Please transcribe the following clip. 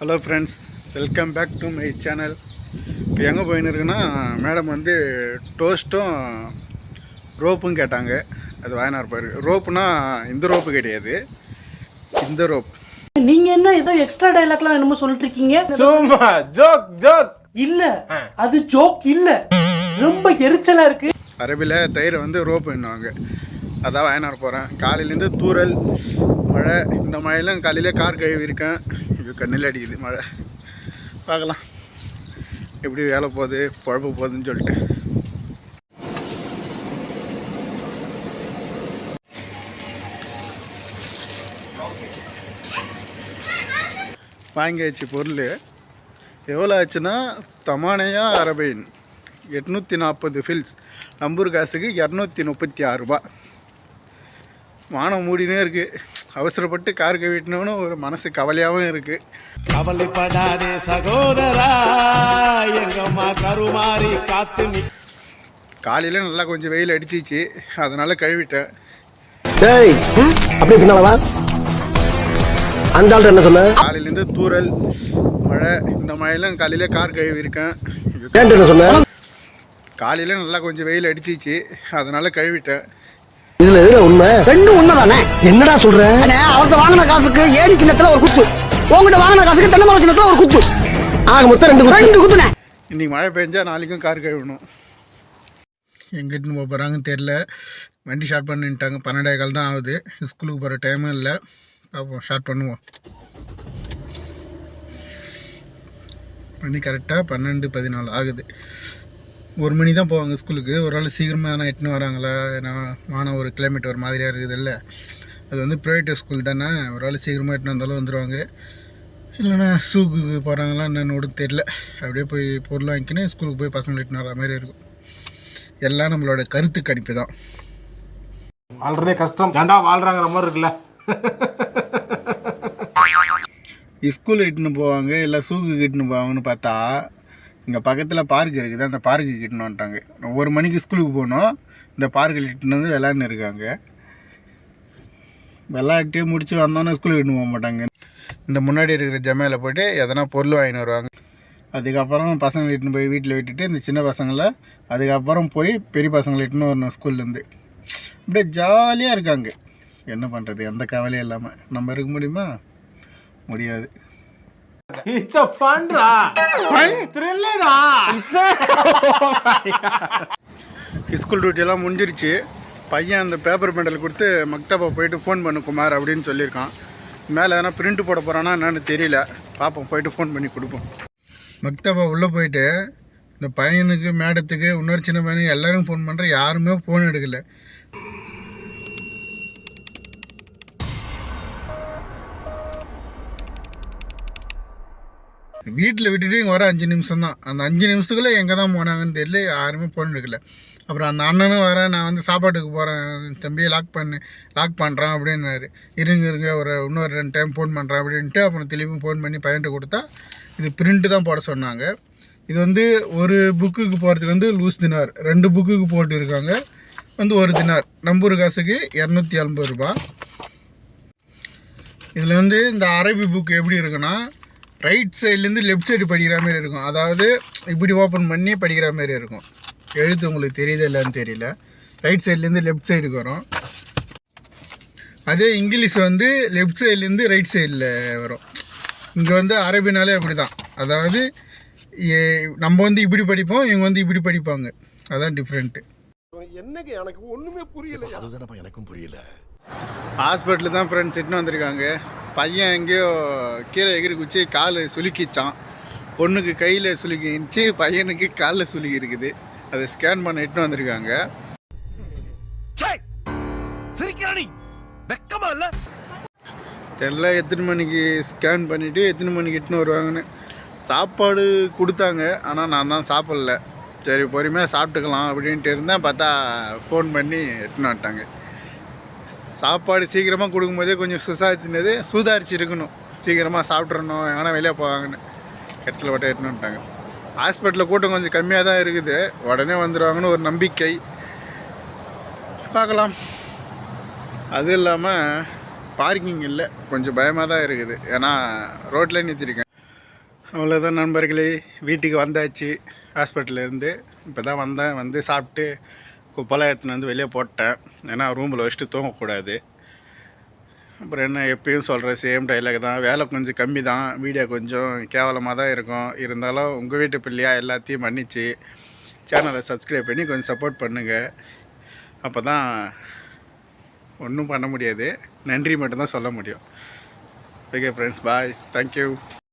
Hello friends, welcome back to my channel. இப்போ எங்கே போயின்னு இருக்குன்னா, மேடம் வந்து டோஸ்ட்டும் ரோப்பும் கேட்டாங்க. அது வாங்கினார் பாரு. ரோப்புனா இந்த ரோப்பு கிடையாது, இந்த ரோப். நீங்க என்ன ஏதோ எக்ஸ்ட்ரா டயலாக்லாம் என்னமோ சொல்லிட்டு இருக்கீங்க? சும்மா ஜோக் இல்ல, அது ஜோக் இல்ல, ரொம்ப எரிச்சலா இருக்கு. அரபியில் தயிரை வந்து ரோப்பு என்னவாங்க, அதான் வாங்கினார் போகிறேன். காலையிலேருந்து தூரல் மழை. இந்த மழையிலும் காலையில் கார் கழுவி இருக்கேன். இப்போ கண்ணில் அடிக்குது மழை. பார்க்கலாம் எப்படி வேலை போகுது, குழப்ப போகுதுன்னு சொல்லிட்டு. வாங்கியாச்சு பொருள். எவ்வளோ ஆச்சுன்னா, தமானையா அரபைன் 840 ஃபில்ஸ். நம்பூர் காசுக்கு 236 ரூபா. வானம் மூடினே இருக்குது. அவசரப்பட்டு கார் கவிட்டினவனு ஒரு மனசு கவலையாகவும் இருக்குது. கவலைப்படாதே சகோதரா, எங்கம்மா கருமாறி காத்து. காலையில் நல்லா கொஞ்சம் வெயில் அடிச்சிச்சு, அதனால கழுவிட்டேன். அப்படி பின்னாலவா அந்த ஆள் என்ன சொன்ன? காலையிலேருந்து தூரல் மழை. இந்த மழையிலும் காலையில் கார் கழுவி இருக்கேன். என்ன சொன்ன? காலையில் நல்லா கொஞ்சம் வெயில் அடிச்சிச்சு, அதனால கழுவிட்டேன். இதுல எதுல உண்மை? ரெண்டும் உண்மைதானே. என்னடா சொல்ற? அவர்கிட்ட வாங்கின காசுக்கு ஏணி சின்னத்துல ஒரு குத்து, உங்ககிட்ட வாங்கின காசுக்கு தென்னை மரம் சின்னத்துல ஒரு குத்து. ஆக மொத்தம் ரெண்டு குத்துனே. இன்றைக்கி மழை பெஞ்சா நாளைக்கும் கார் கழுவணும். எங்கிட்டுன்னு போக போகிறாங்கன்னு தெரில. வண்டி ஸ்டார்ட் பண்ணிட்டாங்க. 12:15 தான் ஆகுது. ஸ்கூலுக்கு போகிற டைமும் இல்லை. பார்ப்போம், ஸ்டார்ட் பண்ணுவோம். மணி கரெக்டாக 12:14 ஆகுது. 1 மணி தான் போவாங்க ஸ்கூலுக்கு. ஒரு ஆள் சீக்கிரமாக நான் எட்டுன்னு வராங்களா, நான் வானம் ஒரு கிலோமீட்டர் ஒரு மாதிரியாக இருக்குது. இல்லை, அது வந்து ப்ரைவேட் ஸ்கூல் தானே. ஒரு ஆள் சீக்கிரமாக எட்டுன்னு வந்தாலும் வந்துடுவாங்க. இல்லைனா சூக்குக்கு போகிறாங்களா என்னன்னு கூட தெரில. அப்படியே போய் பொருள் வாங்கிக்கின்னு ஸ்கூலுக்கு போய் பசங்களை எட்டுன்னு வர மாதிரி இருக்கும். எல்லாம் நம்மளோட கருத்து கணிப்பு தான். வாழ்றதே கஷ்டம், ஏன்டா வாழ்றாங்கிற மாதிரி இருக்குல்ல. ஸ்கூல் இட்டுன்னு போவாங்க, இல்லை சூக்கு இட்டுன்னு போவாங்கன்னு பார்த்தா, இங்கே பக்கத்தில் பார்க் இருக்குது. அந்த பார்க்கு இட்டுன்னு வந்துட்டாங்க. 1 மணிக்கு ஸ்கூலுக்கு போகணும். இந்த பார்க்கில் இட்டுன்னு வந்து விளாட்னு இருக்காங்க. விளாட்டு முடிச்சு வந்தோன்னே ஸ்கூலுக்கு இட்டுன்னு போக மாட்டாங்க. இந்த முன்னாடி இருக்கிற ஜமையில் போய்ட்டு எதனா பொருள் வாங்கின்னு வருவாங்க. அதுக்கப்புறம் பசங்களை இட்டுன்னு போய் வீட்டில் விட்டுட்டு இந்த சின்ன பசங்களை அதுக்கப்புறம் போய் பெரிய பசங்களை இட்டுன்னு வரணும் ஸ்கூல்லேருந்து. அப்படியே ஜாலியாக இருக்காங்க. என்ன பண்ணுறது, எந்த கவலையும் இல்லாமல் நம்ம இருக்க முடியுமா? முடியாது. It's a fun டா. Fun thriller டா. ஸ்கூல் டியூட்டியெல்லாம் முடிஞ்சிருச்சு. பையன் அந்த பேப்பர் பெண்டல் கொடுத்து மக்டபா போயிட்டு ஃபோன் பண்ணு குமார் அப்படின்னு சொல்லியிருக்கான். மேலே எதனா பிரிண்ட் போட போகிறான்னா என்னன்னு தெரியல. பார்ப்போம், போயிட்டு ஃபோன் பண்ணி கொடுப்போம். மக்தபா உள்ளே போயிட்டு இந்த பையனுக்கு, மேடத்துக்கு, இன்னொரு சின்ன பையனுக்கு எல்லோரும் ஃபோன் பண்ணுறேன். யாருமே ஃபோன் எடுக்கலை. வீட்டில் விட்டுட்டு இங்கே வர 5 நிமிஷம் தான். அந்த 5 நிமிஷத்துக்குள்ளே எங்கே தான் போனாங்கன்னு தெரியல. யாருமே ஃபோன் எடுக்கல. அப்புறம் அந்த அண்ணனும் வர, நான் வந்து சாப்பாட்டுக்கு போகிறேன் தம்பியை லாக் பண்ணுறான் அப்படின்னாரு. இருங்க இன்னொரு 2 டைம் ஃபோன் பண்ணுறேன் அப்படின்ட்டு அப்புறம் திரும்பியும் ஃபோன் பண்ணி பையன்ட்டு கொடுத்தா இது பிரிண்ட்டு தான் போட சொன்னாங்க. இது வந்து ஒரு புக்குக்கு போகிறதுக்கு வந்து லூஸ் தினார், 2 புக்குக்கு போட்டு இருக்காங்க வந்து 1 தினார். நம்பூர் காசுக்கு 280 ரூபா. இதில் வந்து இந்த அரபி புக்கு எப்படி இருக்குன்னா, ரைட் சைட்லேருந்து லெஃப்ட் சைடு படிக்கிற மாதிரி இருக்கும். அதாவது இப்படி ஓப்பன் பண்ணி படிக்கிற மாதிரி இருக்கும். எழுத்து உங்களுக்கு தெரியுது இல்லைன்னு தெரியல. ரைட் சைட்லேருந்து லெஃப்ட் சைடுக்கு வரும். அதே இங்கிலீஷ் வந்து லெஃப்ட் சைட்லேருந்து ரைட் சைடில் வரும். இங்கே வந்து அரபினாலே அப்படி தான். அதாவது நம்ம வந்து இப்படி படிப்போம், இவங்க வந்து இப்படி படிப்பாங்க. அதான் டிஃப்ரெண்ட்டு. என்னங்க எனக்கு ஒண்ணுமே புரியல. அதுதானப்பா எனக்கும் புரியல. ஹாஸ்பிட்டலு தான் ஃப்ரெண்ட்ஸ் இட்டுன்னு வந்திருக்காங்க. பையன் எங்கேயோ கீழே எகிரி குச்சி கால் சுலுக்கிச்சான். பொண்ணுக்கு கையில் சுலுக்கிச்சு, பையனுக்கு காலில் சுலுக்கி இருக்குது. அதை ஸ்கேன் பண்ண இட்டுன்னு வந்திருக்காங்க. தெரியல எத்தனை மணிக்கு ஸ்கேன் பண்ணிவிட்டு எத்தனை மணிக்கு இட்டுன்னு வருவாங்கன்னு. சாப்பாடு கொடுத்தாங்க, ஆனால் நான் தான் சாப்பிட்ல. சரி பொறுமையாக சாப்பிட்டுக்கலாம் அப்படின்ட்டு இருந்தேன். பார்த்தா ஃபோன் பண்ணி எட்டுன்னு வந்துட்டாங்க. சாப்பாடு சீக்கிரமாக கொடுக்கும்போதே கொஞ்சம் சுதாரிச்சு இருக்கணும். சீக்கிரமாக சாப்பிட்றணும், எங்கன்னா வெளியே போவாங்கன்னு. கட்சியில் வட்ட எட்டுன்னு வந்துட்டாங்க. ஹாஸ்பிட்டலில் கூட்டம் கொஞ்சம் கம்மியாக தான் இருக்குது. உடனே வந்துடுவாங்கன்னு ஒரு நம்பிக்கை. பார்க்கலாம். அது இல்லாமல் பார்க்கிங் இல்லை, கொஞ்சம் பயமாக தான் இருக்குது. ஏன்னா ரோட்டில் நிறுத்திருக்கேன். அவ்வளோதான் நண்பர்களே, வீட்டுக்கு வந்தாச்சு ஹாஸ்பிட்டல்லேருந்து. இப்போ தான் வந்தேன், வந்து சாப்பிட்டு குப்பெல்லாம் எடுத்துன்னு வந்து வெளியே போட்டேன். ஏன்னா ரூமில் வச்சுட்டு தூங்கக்கூடாது. அப்புறம் என்ன, எப்பயும் சொல்கிற சேம் டைலாக் தான். வேலை கொஞ்சம் கம்மி தான், வீடியோ கொஞ்சம் கேவலமாக தான் இருக்கும். இருந்தாலும் உங்கள் வீட்டு பிள்ளையா எல்லாத்தையும் மன்னிச்சு சேனலை சப்ஸ்கிரைப் பண்ணி கொஞ்சம் சப்போர்ட் பண்ணுங்கள். அப்போ தான் ஒன்றும் பண்ண முடியாது, நன்றி மட்டும்தான் சொல்ல முடியும். ஓகே ஃப்ரெண்ட்ஸ், பாய், தேங்க்யூ.